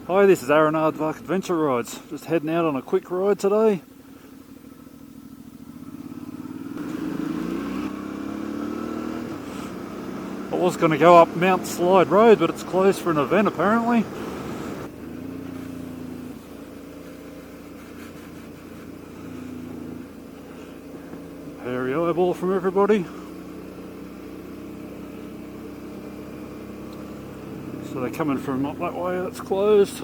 Hi, this is Aaron Aardvark Adventure Rides. Just heading out on a quick ride today. I was going to go up Mount Slide Road, but it's closed for an event apparently. Hairy eyeball from everybody. So they're coming from up that way, that's closed.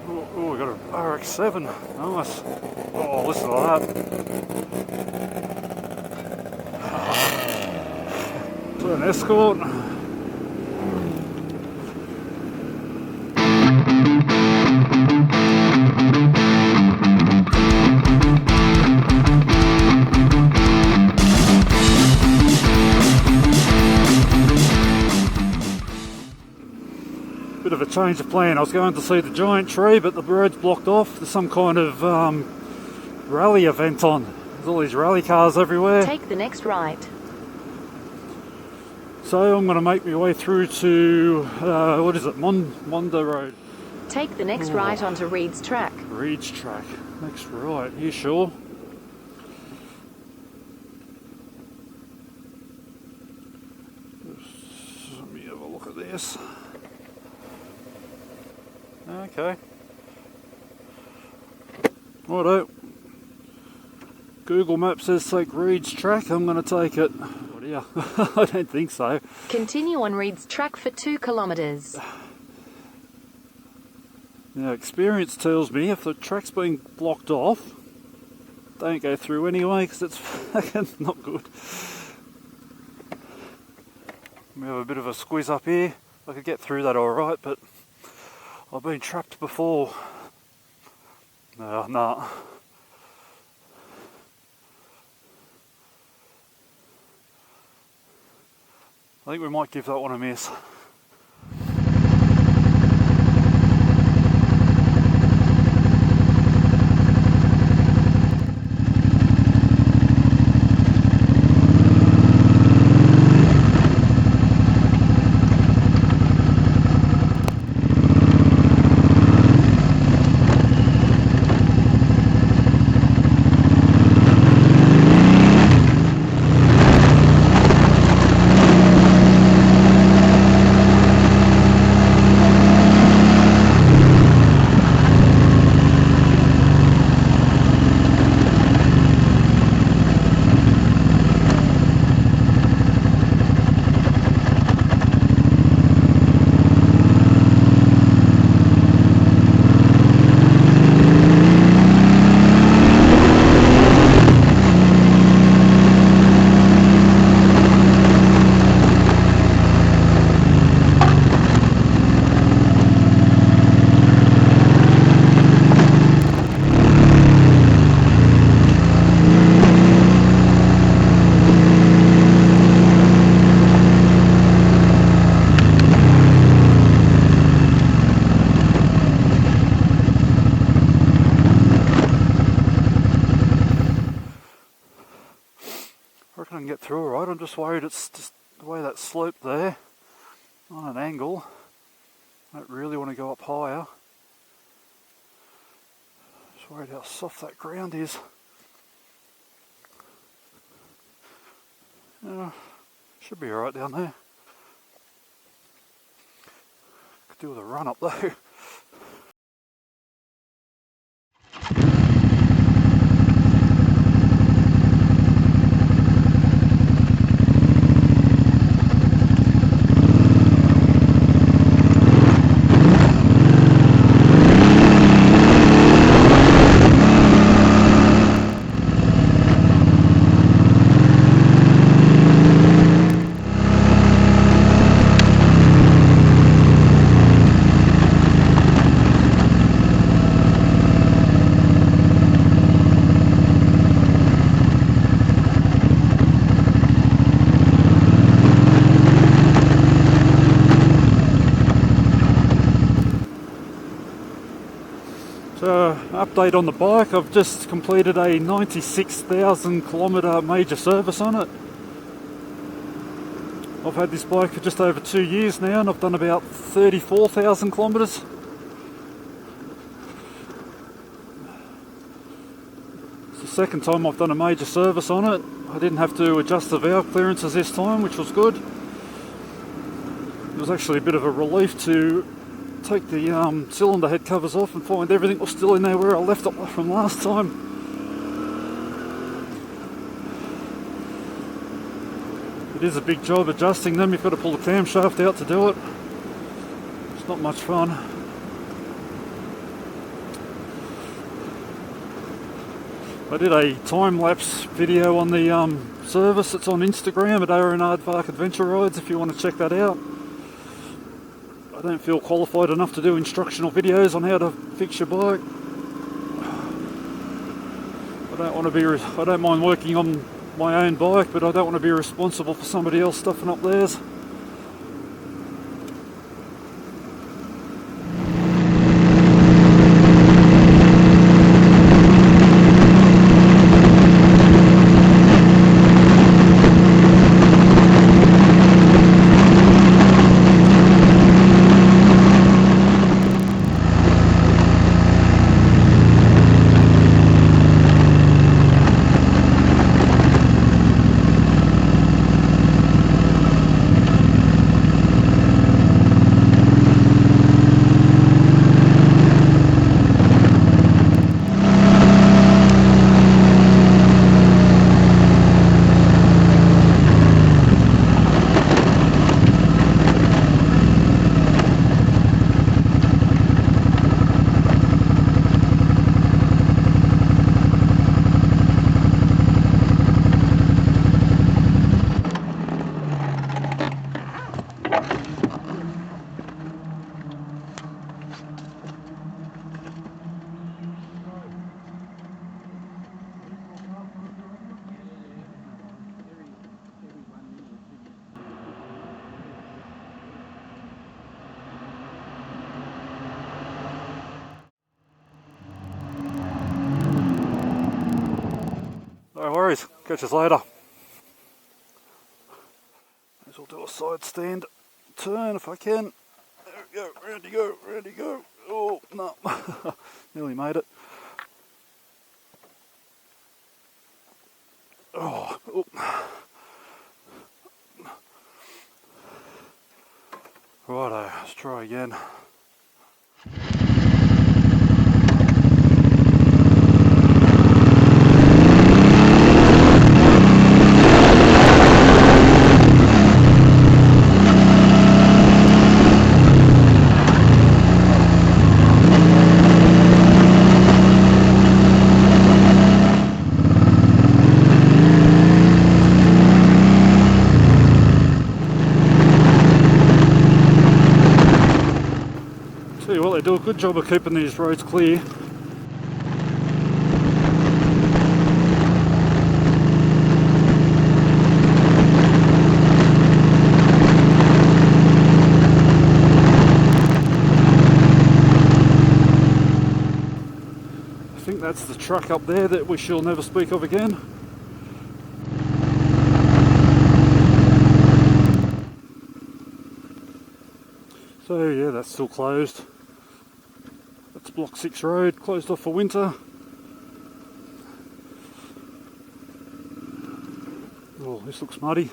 Oh, we got an RX-7, nice. Oh, listen to that. So an Escort. Bit of a change of plan. I was going to see the giant tree, but the road's blocked off. There's some kind of rally event on. There's all these rally cars everywhere. Take the next right. So I'm going to make my way through to, what is it, Mondo Road. Take the next right onto Reed's Track. Reed's Track. Next right. You sure? Let me have a look at this. Okay. Righto. Google Maps says take Reed's Track. I'm going to take it. What do you? I don't think so. Continue on Reed's Track for 2 kilometres. Now, experience tells me if the track's being blocked off, don't go through anyway because it's fucking not good. We have a bit of a squeeze up here. I could get through that alright, but I've been trapped before. No, nah. I think we might give that one a miss. I can get through alright. I'm just worried it's just the way that slope there on an angle. I don't really want to go up higher. Just worried how soft that ground is. Should be alright down there. Could do with a run up though. update on the bike. I've just completed a 96,000 kilometre major service on it. I've had this bike for just over 2 years now, and I've done about 34,000 kilometres. It's the second time I've done a major service on it. I didn't have to adjust the valve clearances this time, which was good. It was actually a bit of a relief to take the cylinder head covers off and find everything was still in there where I left it from last time. It is a big job adjusting them. You've got to pull the camshaft out to do it. It's not much fun. I did a time-lapse video on the service. It's on Instagram at Aeronard Adventure Rides if you want to check that out. I don't feel qualified enough to do instructional videos on how to fix your bike. I don't mind working on my own bike, but I don't want to be responsible for somebody else stuffing up theirs. No worries, catch us later. May as well do a side stand turn if I can. There we go, round you go, round you go. Oh, no, nearly made it. Oh, righto, let's try again. Tell you what, they do a good job of keeping these roads clear. I think that's the truck up there that we shall never speak of again. So yeah, that's still closed. That's Block 6 Road, closed off for winter. Oh, this looks muddy.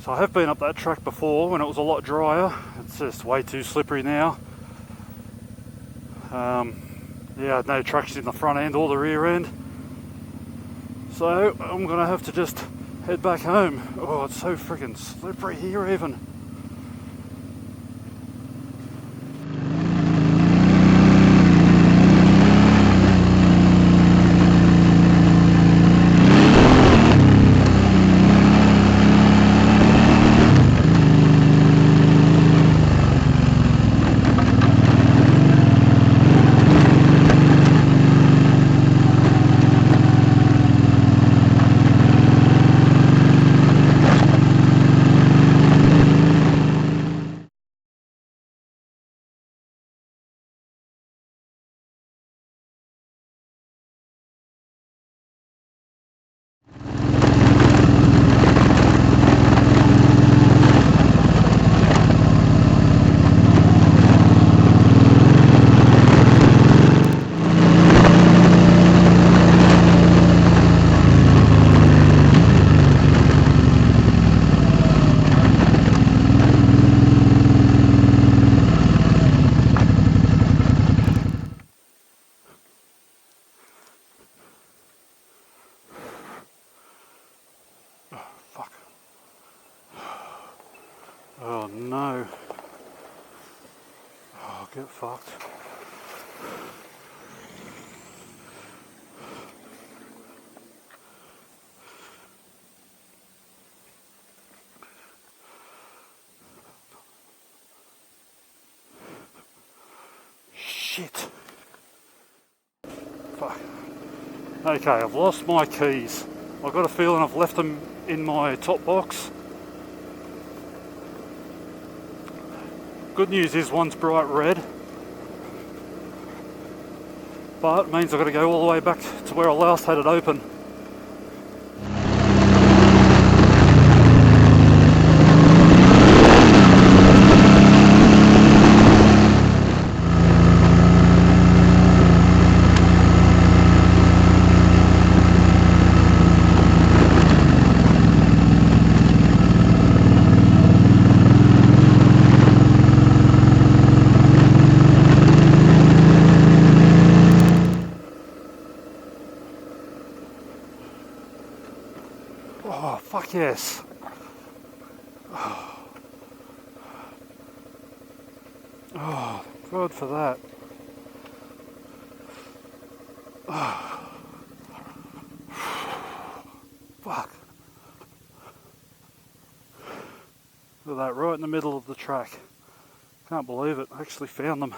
So I have been up that track before when it was a lot drier. It's just way too slippery now. Yeah, I had no traction in the front end or the rear end. So I'm gonna have to just head back home. Oh, it's so freaking slippery here even. Oh no. Oh, get fucked. Shit. Fuck. Okay, I've lost my keys. I've got a feeling I've left them in my top box. Good news is one's bright red, but it means I've got to go all the way back to where I last had it open. Oh, fuck yes. Oh, God for that. Oh. Fuck. Look at that, right in the middle of the track. Can't believe it, I actually found them.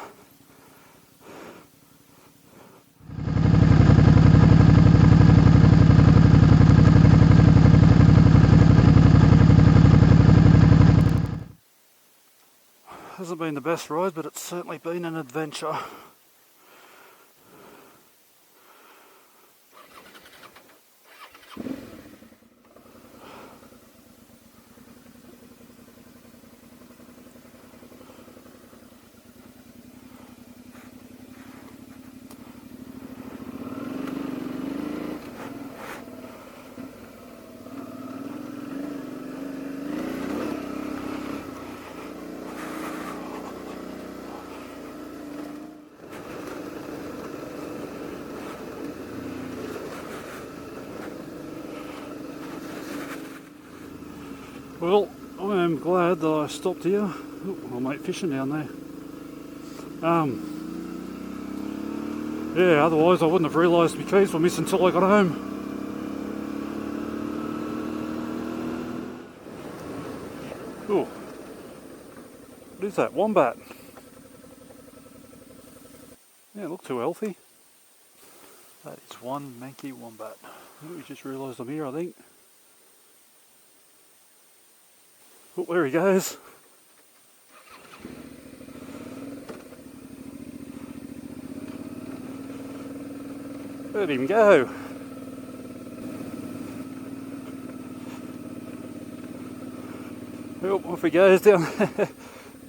Hasn't been the best ride, but it's certainly been an adventure. Well, I am glad that I stopped here. Oh, my mate fishing down there. Yeah, otherwise I wouldn't have realised my keys were missing until I got home. Oh, what is that? Wombat. Yeah, look too healthy. That is one manky wombat. We just realised I'm here, I think. Oh, there he goes. Let him go. Oh, off he goes down.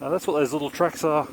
Now that's what those little tracks are.